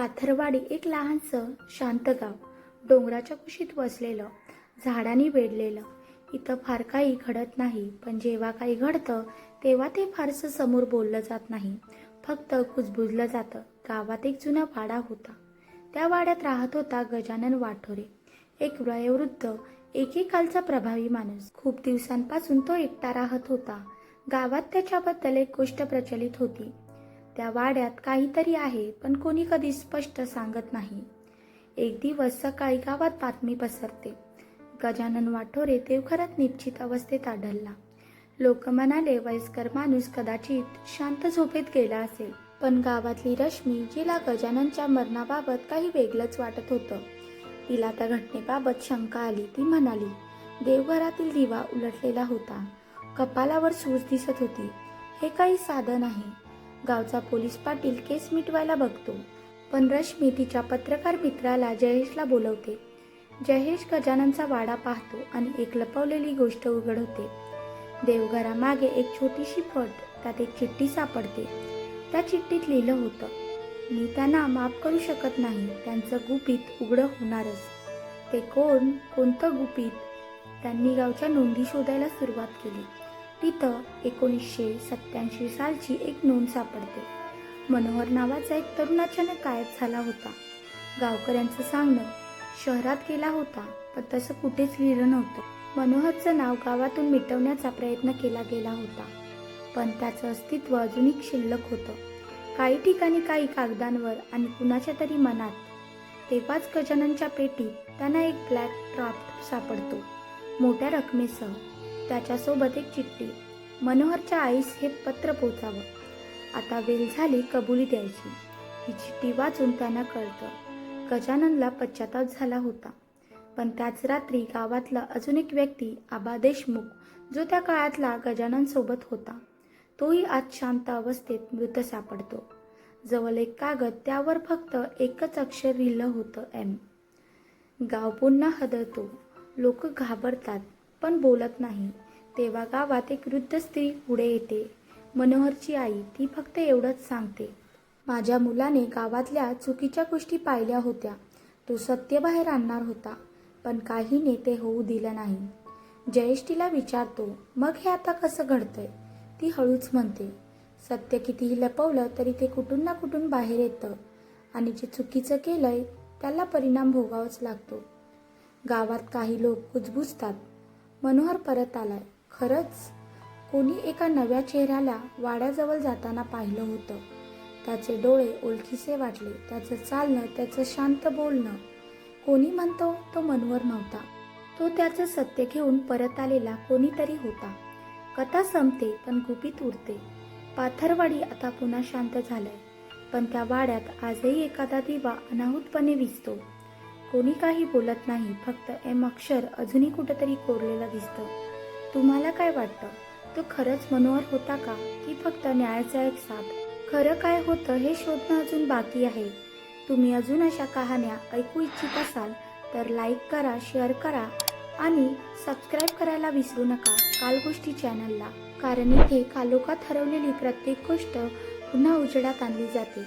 पाथरवाडी एक लहानसं शांत गाव, डोंगराच्या कुशीत वसलेलं, झाडांनी वेढलेलं. इथं फार काही घडत नाही, पण जेव्हा काही घडतं तेव्हा ते फारसं समोर बोललं जात नाही, फक्त कुजबुजलं जातं. गावात एक जुना वाडा होता. त्या वाड्यात राहत होता गजानन वाठोरे, एक वयोवृद्ध, एकेकालचा प्रभावी माणूस. खूप दिवसांपासून तो एकटा राहत होता. गावात त्याच्याबद्दल एक गोष्ट प्रचलित होती. त्या वाड्यात काहीतरी आहे, पण कोणी कधी स्पष्ट सांगत नाही. एक दिवस सकाळी गावात बातमी पसरते, गजानन वाठोरे देवघरात निश्चित अवस्थेत आढळला. लोक म्हणाले वयस्कर माणूस कदाचित शांत झोपेत गेला असेल. पण गावातली रश्मी, जिला गजाननच्या मरणाबाबत काही वेगळंच वाटत होतं, तिला त्या घटनेबाबत शंका आली. ती म्हणाली, देवघरातील दिवा उलटलेला होता, कपालावर सूज दिसत होती. हे काही साधं नाही. गावचा पोलीस पाटील केस मिटवायला बघतो. पण रश्मी तिच्या पत्रकार मित्राला जयेशला बोलवते. जयेश गजाननचा वाडा पाहतो आणि एक लपवलेली गोष्ट उघड होते. देवघरामागे एक छोटीशी फट, त्यात एक चिठ्ठी सापडते. त्या चिठ्ठीत लिहिलं होतं, मी त्यांना माफ करू शकत नाही, त्यांचं गुपित उघडं होणारच. ते कोणतं गुपित? त्यांनी गावच्या नोंदी शोधायला सुरुवात केली. तिथं 1987 सालची एक नोंद सापडते. मनोहर नावाचा एक तरुण अचानक गायब झाला होता. गावकऱ्यांचं सांगणं, शहरात गेला होता, पण तसं कुठेच लिहिलं नव्हतं. मनोहरचं नाव गावातून मिटवण्याचा प्रयत्न केला गेला होता, पण त्याचं अस्तित्व अजूनही शिल्लक होतं, काही ठिकाणी, काही कागदांवर आणि कुणाच्या तरी मनात. तेव्हाच गजाननच्या पेटीत त्यांना एक ब्लॅक ड्राफ्ट सापडतो, मोठ्या रकमेसह. त्याच्यासोबत एक चिठ्ठी. मनोहरच्या आईस हे पत्र पोचावं. आता वेळ झाली कबुली द्यायची. ही चिठ्ठी वाचून त्यांना कळतं, गजाननला पश्चाताप झाला होता. पण त्याच रात्री गावातला अजून एक व्यक्ती, आबा देशमुख, जो त्या काळातला गजानन सोबत होता, तोही आज शांत अवस्थेत मृत सापडतो. जवळ एक कागद, त्यावर फक्त एकच अक्षर लिहिलं होतं, एम. गाव पुन्हा हादरतो. लोक घाबरतात, पण बोलत नाही. तेव्हा गावात एक वृद्ध स्त्री पुढे येते, मनोहरची आई. ती फक्त एवढंच सांगते, माझ्या मुलाने गावातल्या चुकीच्या गोष्टी पाहिल्या होत्या, तो सत्य बाहेर आणणार होता, पण काहीने ते होऊ दिलं नाही. जयेश तिला विचारतो, मग हे आता कसं घडतंय? ती हळूच म्हणते, सत्य कितीही लपवलं तरी ते कुठून ना कुठून बाहेर येतं, आणि जे चुकीचं केलंय त्याला परिणाम भोगावाच लागतो. गावात काही लोक कुजबुजतात, मनोहर परत आलाय. खरंच? कोणी एका नव्या चेहऱ्याला वाड्याजवळ जाताना पाहिलं होतं. त्याचे डोळे ओळखीचे वाटले, त्याचं चालणं, त्याचं शांत बोलणं. कोणी म्हणतो तो मनोहर नव्हता, तो त्याचं सत्य घेऊन परत आलेला कोणीतरी होता. कथा संपते, पण गुपित उरते. पाथरवाडी आता पुन्हा शांत झालंय, पण त्या वाड्यात आजही एखादा दिवा अनाहूतपणे विझतो. कोणी काही बोलत नाही, फक्त एम अक्षर अजूनही कुठेतरी कोरलेलं दिसतं. तुम्हाला काय वाटतं? तो खरंच मनोहर होता का, की फक्त न्यायाचा एक साथ? खरं काय होतं हे शोधणं अजून बाकी आहे. तुम्ही अजून अशा कहाण्या ऐकू इच्छित असाल तर लाईक करा, शेअर करा आणि सबस्क्राईब करायला विसरू नका कालगोष्टी चॅनलला, कारण इथे कालोखात हरवलेली प्रत्येक गोष्ट पुन्हा उजेडात आणली जाते.